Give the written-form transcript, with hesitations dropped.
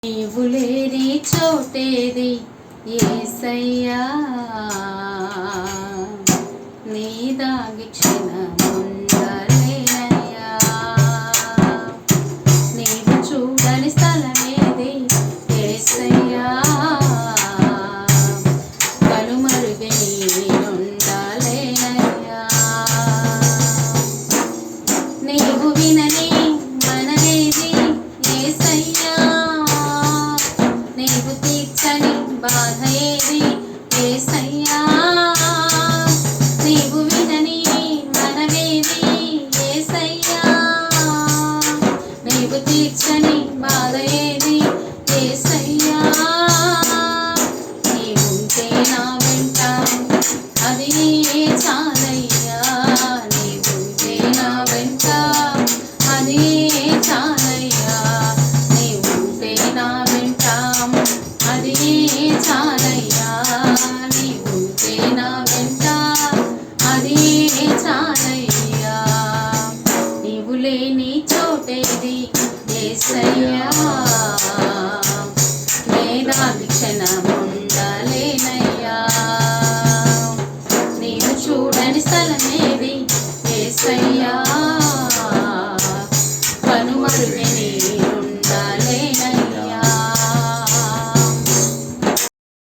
నీవు లేని చోటేది యేసయ్యా, నీ దాగి క్షణముండలేనయ్యా. నీవు చూడని స్థలమేది యేసయ్యా, కనుమరుగై నేనుండలేనయ్యా. నీవు వినని మననేది యేసయ్యా, నీవు తీర్చని బాధ ఏది యేసయ్యా. నీవు వినని మనవేది యేసయ్యా, నీవు తీర్చని బాధ ఏది యేసయ్యా. నీవుంటే నా వెంట అది చాలయ్యా, నీవుంటే నా వెంట అది చాలయ్యా. నీవుంటే నా వెంట అది చాలయ్యా, నీవుంటే నా వెంట అది చాలయ్యా. నీవు లేని చోటేది యేసయ్యా, నీ దాగి క్షణముండలేనయ్యా.